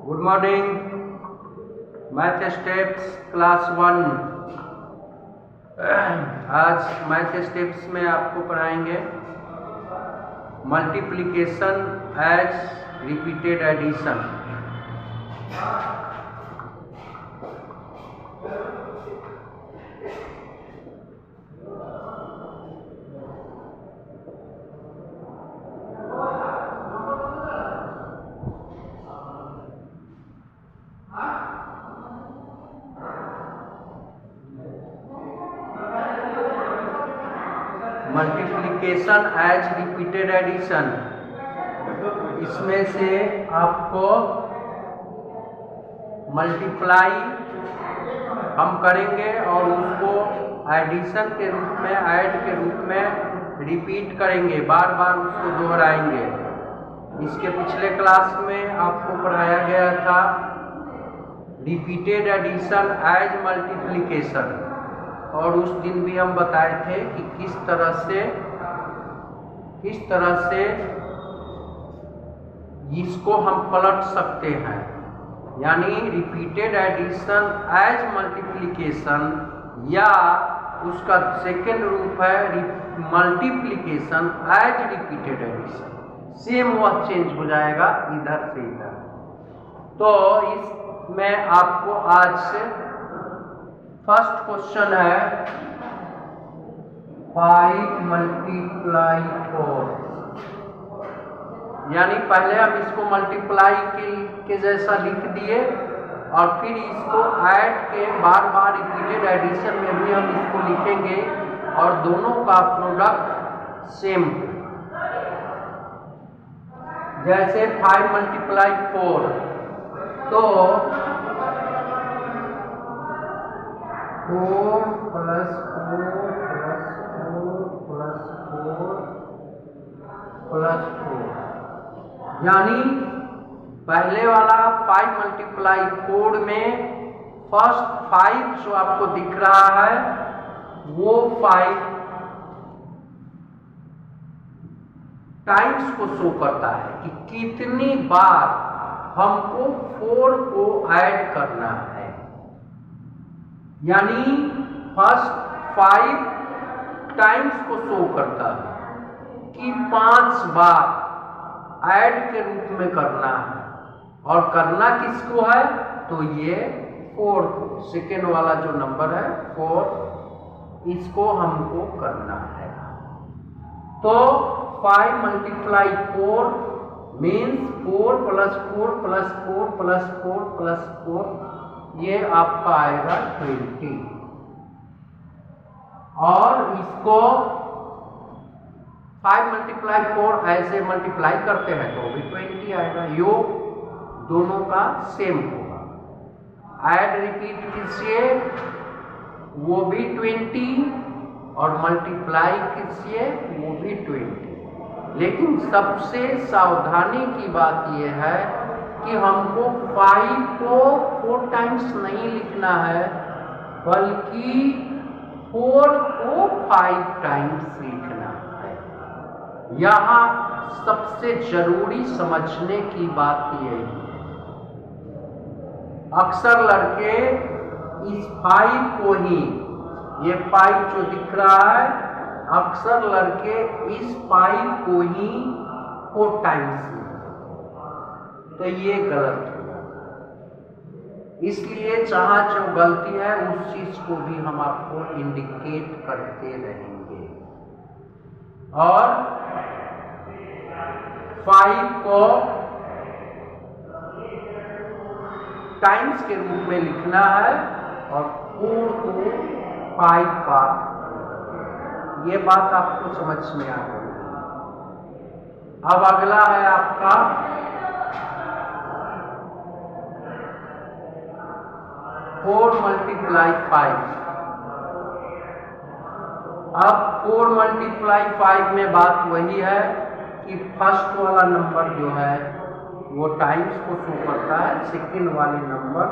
Good morning. Math steps class 1। आज math steps में आपको पढ़ाएंगे multiplication as repeated addition. Multiplication as repeated addition, इसमें से आपको मल्टीप्लाई हम करेंगे और उसको एडिशन के रूप में, ऐड के रूप में रिपीट करेंगे, बार बार उसको दोहराएंगे। इसके पिछले क्लास में आपको पढ़ाया गया था रिपीटेड एडिशन एज मल्टीप्लिकेशन, और उस दिन भी हम बताए थे कि किस तरह से इसको हम पलट सकते हैं। यानी रिपीटेड एडिशन एज मल्टीप्लिकेशन, या उसका सेकेंड रूप है multiplication as repeated addition. Same वह चेंज हो जाएगा इधर से इधर। तो इसमें आपको आज से फर्स्ट क्वेश्चन है 5 मल्टीप्लाई 4। यानी पहले हम इसको मल्टीप्लाई के जैसा लिख दिए और फिर इसको ऐड के बार बार रिपीटेड एडिशन में भी हम इसको लिखेंगे और दोनों का प्रोडक्ट सेम। जैसे 5 मल्टीप्लाई 4, तो 4 प्लस 4 प्लस 4 प्लस 4 प्लस 4, यानी पहले वाला 5 मल्टीप्लाई 4 में फर्स्ट 5 जो आपको दिख रहा है वो 5 टाइम्स को शो करता है कि कितनी बार हमको 4 को ऐड करना है। यानी फर्स्ट 5 टाइम्स को शो करता है कि 5 बार ऐड के रूप में करना है, और करना किसको है तो ये 4 को, सेकेंड वाला जो नंबर है 4, इसको हमको करना है। तो 5 multiply 4 means 4 plus 4 plus 4 plus 4 plus 4, ये आपका आएगा 20। और इसको 5 मल्टीप्लाई 4 ऐसे मल्टीप्लाई करते हैं तो भी 20 आएगा। योग दोनों का सेम होगा। ऐड रिपीट कीजिए वो भी 20, और मल्टीप्लाई कीजिए वो भी 20। लेकिन सबसे सावधानी की बात यह है कि हमको 5 को 4 टाइम्स नहीं लिखना है, बल्कि 4 को 5 टाइम्स लिखना है। यहाँ सबसे जरूरी समझने की बात यही है। अक्सर लड़के इस 5 को ही, ये 5 जो दिख रहा है, अक्सर लड़के इस 5 को ही 4 टाइम्स, तो ये गलत है। इसलिए जहां जो गलती है उस चीज को भी हम आपको इंडिकेट करते रहेंगे। और 5 को टाइम्स के रूप में लिखना है और 4 को 5 बार। ये बात आपको समझ में आ गई। अब अगला है आपका 4 मल्टीप्लाई 5। अब 4 मल्टीप्लाई 5 में बात वही है कि फर्स्ट वाला नंबर जो है वो टाइम्स को शो करता है, सेकेंड वाले नंबर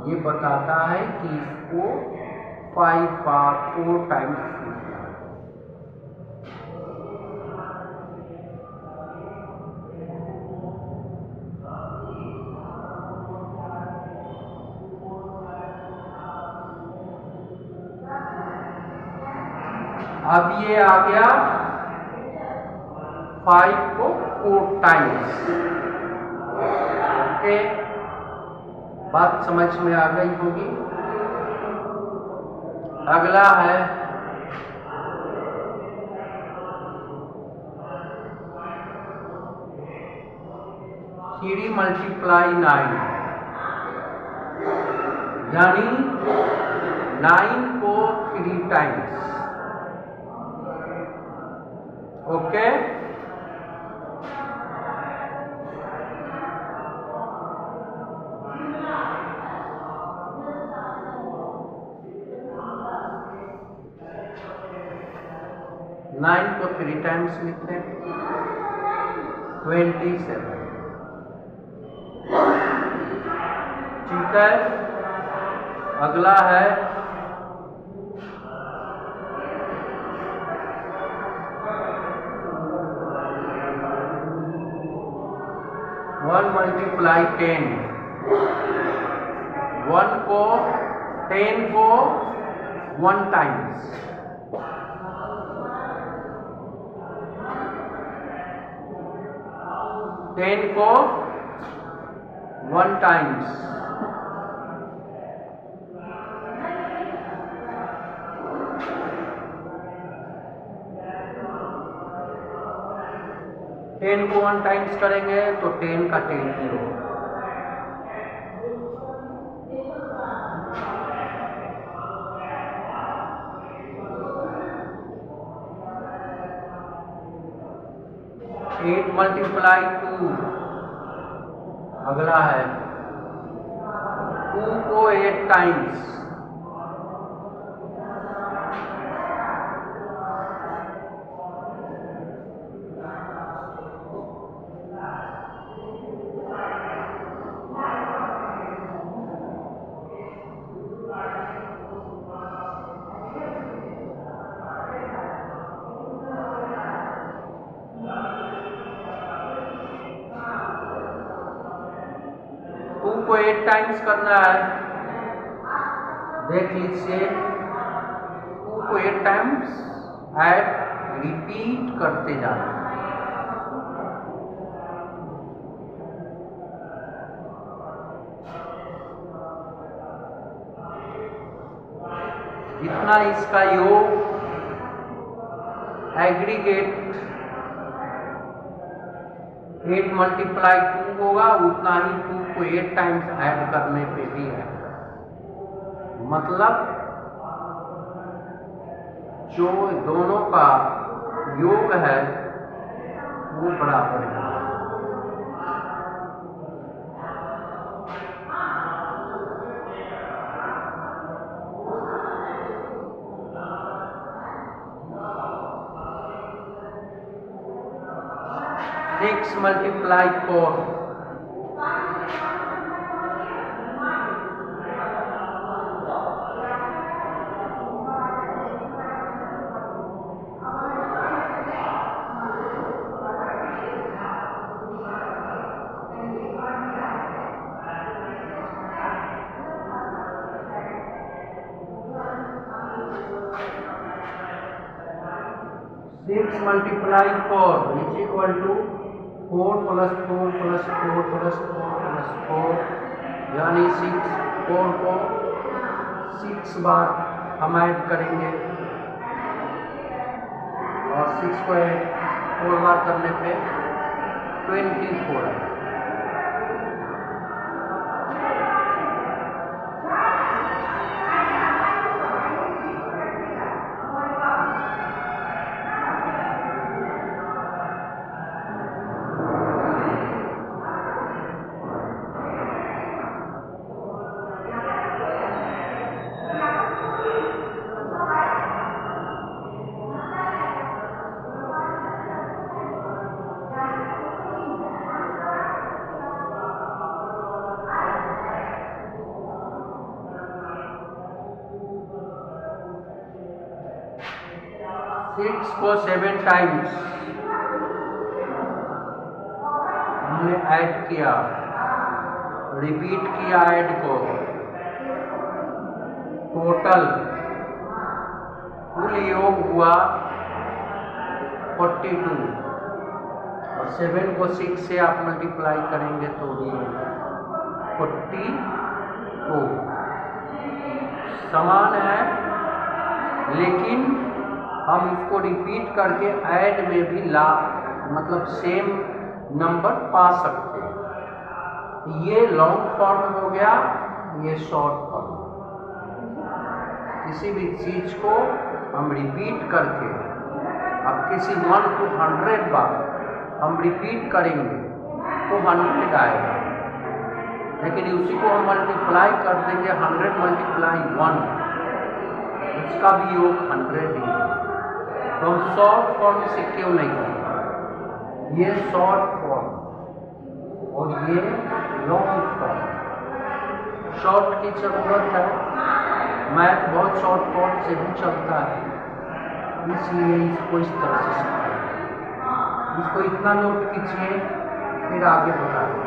ये बताता है कि इसको 5 बार 4 टाइम्स लिखना है। अब ये आ गया 5 को 4 टाइम्स। ओके, बात समझ में आ गई होगी। अगला है 3 मल्टीप्लाई 9, यानी 9 को 3 टाइम्स। ओके, नाइन को 3 टाइम्स लिखते हैं 27। ठीक है, अगला है 1 मल्टीप्लाई 10, 1 को 10 को 1 टाइम्स। टेन को 1 टाइम्स। टेन को 1 टाइम्स करेंगे तो 10 का 10 ही होगा। एट मल्टीप्लाई 2, अगला है 2 को 8 टाइम्स। को 8 टाइम्स करना है, देख लीजिए 2 को 8 टाइम्स ऐड रिपीट करते जाना। जितना इसका योग एग्रीगेट 8 मल्टीप्लाई 2 होगा, उतना ही 2 को 8 टाइम्स ऐड करने पे भी है। मतलब जो दोनों का योग है वो बराबर है। Six multiply 4, six multiply 4 is equal to 4 plus 4 plus 4 plus 4 plus 4, यानी 6। 4 को 6 बार हम ऐड करेंगे और 6 को 4 बार करने पे 24 है। सिक्स को 7 टाइम्स हमने ऐड किया, रिपीट किया ऐड को, टोटल कुल योग हुआ 42 और 7 को 6 से आप मल्टीप्लाई करेंगे तो भी 42 समान है, लेकिन हम इसको रिपीट करके ऐड में भी मतलब सेम नंबर पा सकते हैं। ये लॉन्ग फॉर्म हो गया, ये शॉर्ट फॉर्म। किसी भी चीज को हम रिपीट करके, अब किसी 1 to 100 बार हम रिपीट करेंगे तो 100 आएगा, लेकिन उसी को हम मल्टीप्लाई कर देंगे 100 मल्टीप्लाई 1, उसका भी योग 100 ही है। तो हम शॉर्ट फॉर्म से क्यों नहीं करेंगे? ये शॉर्ट फॉर्म और ये लॉन्ग फॉर्म। शॉर्ट की जरूरत है, मैथ बहुत शॉर्ट फॉर्म से भी चलता है, इसलिए इसको इस तरह से सीखिए। इसको इतना नोट कीजिए, फिर आगे बढ़ाइए।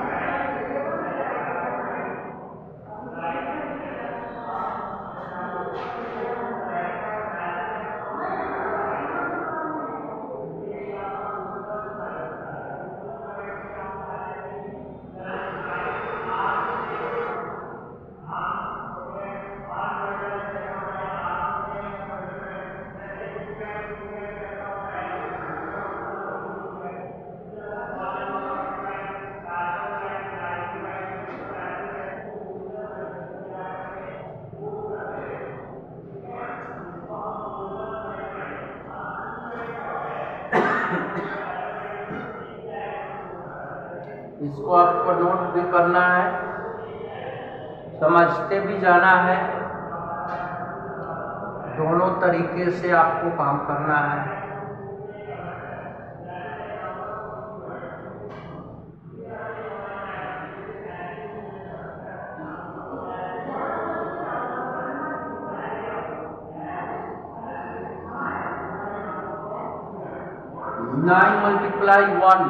इसको आपको नोट भी करना है, समझते भी जाना है, दोनों तरीके से आपको काम करना है। नाइन मल्टीप्लाई 1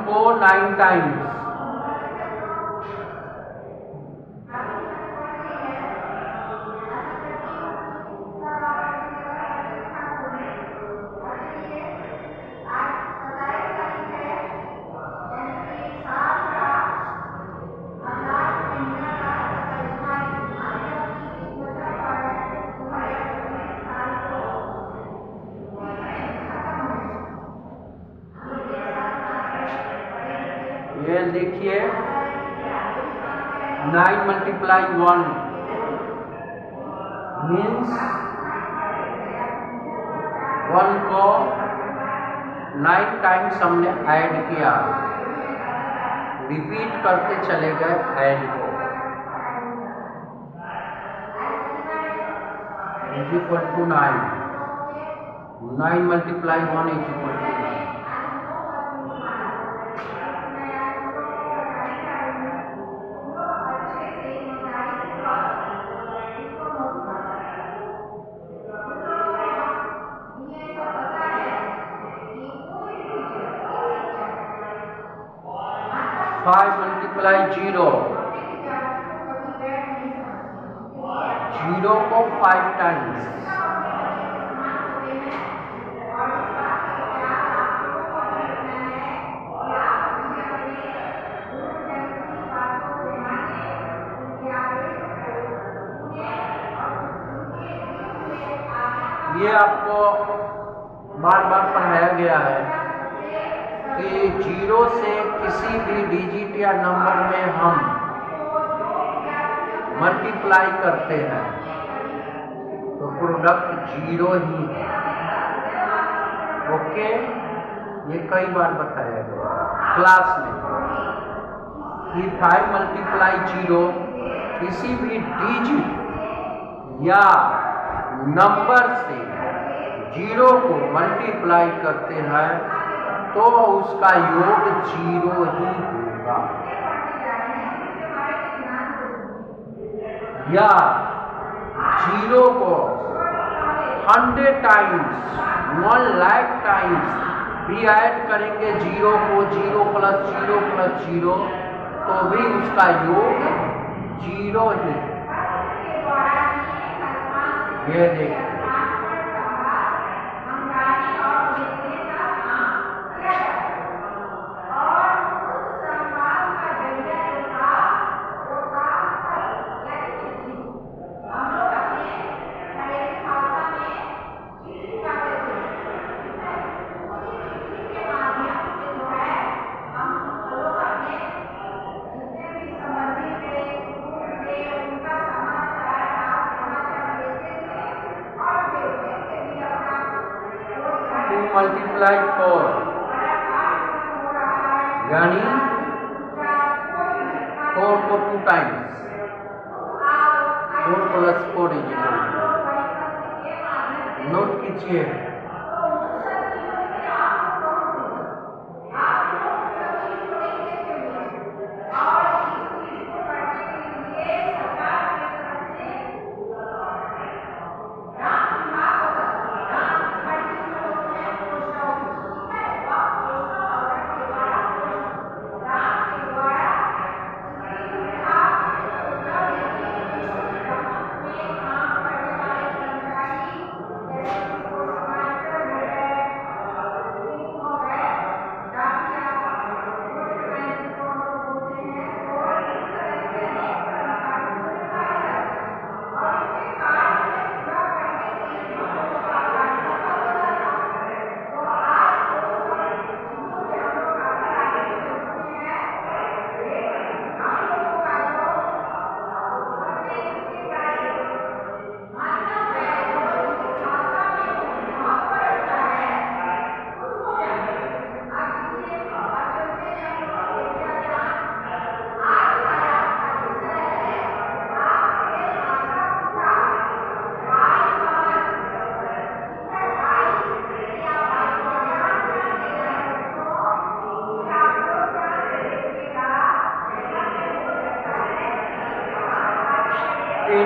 को 9 टाइम्स, ये देखिए 9 मल्टीप्लाई 1 मीन्स 1 को 9 टाइम्स हमने ऐड किया, रिपीट करते चले गए ऐड को, is equal to 9। 9 multiply 1 is equal to 9। Five multiply 0, 0 को 5 टाइम्स, ये आपको बार बार पढ़ाया गया है कि 0 से किसी भी डिजिट या नंबर में हम मल्टीप्लाई करते हैं तो प्रोडक्ट 0 ही है। ओके, ये कई बार बताया गया क्लास में कि 5 मल्टीप्लाई 0 किसी भी डिजिट या नंबर से 0 को मल्टीप्लाई करते हैं तो उसका योग 0 ही होगा, या 0 को 100 टाइम्स 1 लाख टाइम्स भी ऐड करेंगे 0 को, 0 प्लस 0 प्लस 0, तो भी उसका योग 0 ही। ये देखिए मल्टीप्लाई 4 यानी 4 को 2 टाइम्स 4 + 4 नोट कीजिए।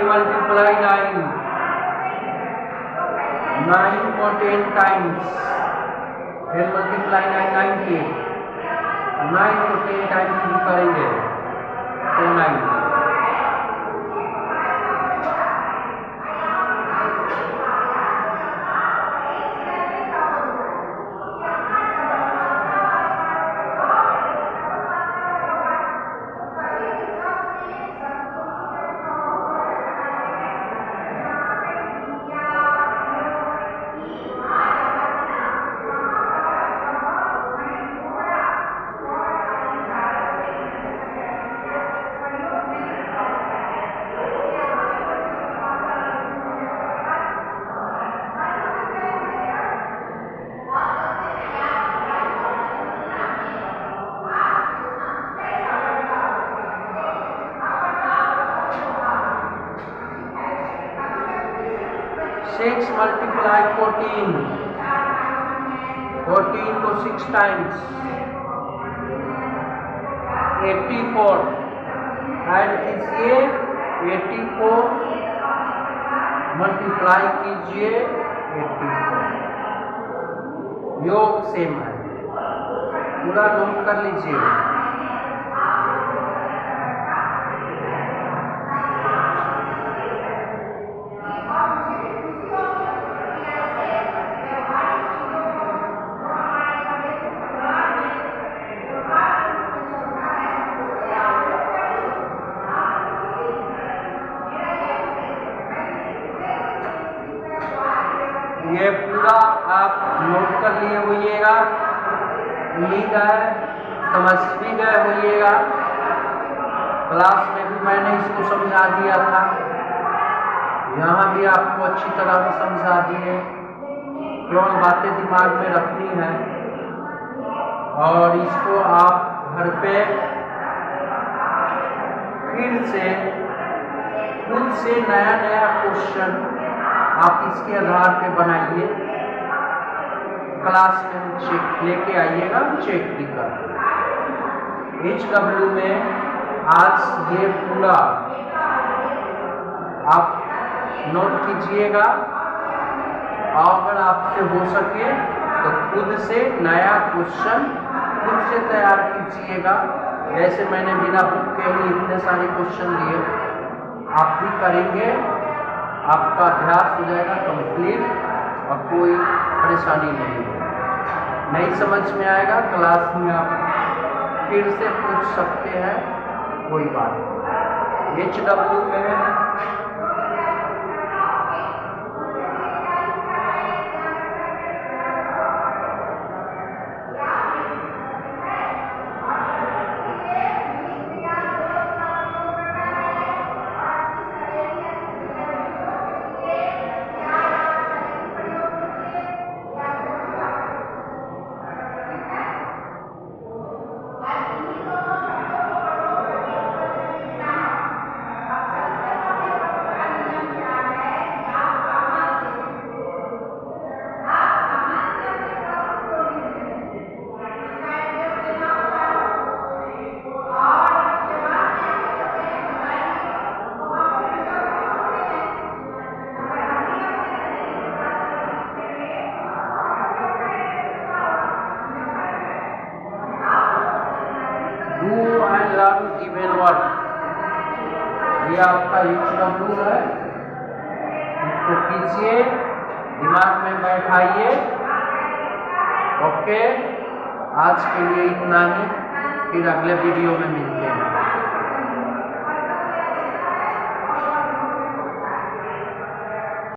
Multiply 9 को 10 टाइम्स 10 multiply 9 90 9 को 10 टाइम्स भी करेंगे तो 9 6 multiply 14 14 को 6 टाइम्स 84 ऐड कीजिए 84 मल्टीप्लाई कीजिए 84 योग सेम है पूरा नोट कर लीजिए। ये पूरा आप नोट कर लिए होइएगा, उम्मीद है समझ भी गए होइएगा। क्लास में भी मैंने इसको समझा दिया था, यहाँ भी आपको अच्छी तरह से समझा दिए। केवल बातें दिमाग में रखनी है और इसको आप घर पे फिर से खुद से नया नया क्वेश्चन आप इसके आधार पे बनाइए। क्लास में चेक लेके आइएगा, चेक भी कर HW में आज ये पूरा आप नोट कीजिएगा। अगर आपसे हो सके तो खुद से नया क्वेश्चन खुद से तैयार कीजिएगा। जैसे मैंने बिना बुक के ही इतने सारे क्वेश्चन दिए, आप भी करेंगे आपका अभ्यास हो जाएगा कंप्लीट और कोई परेशानी नहीं होगी। नहीं समझ में आएगा क्लास में आप फिर से पूछ सकते हैं, कोई बात नहीं। HW में do and learn given work, ये आपका HW है, इसको कीजिए, दिमाग में बैठाइए। ओके, आज के लिए इतना ही, फिर अगले वीडियो में मिलते हैं।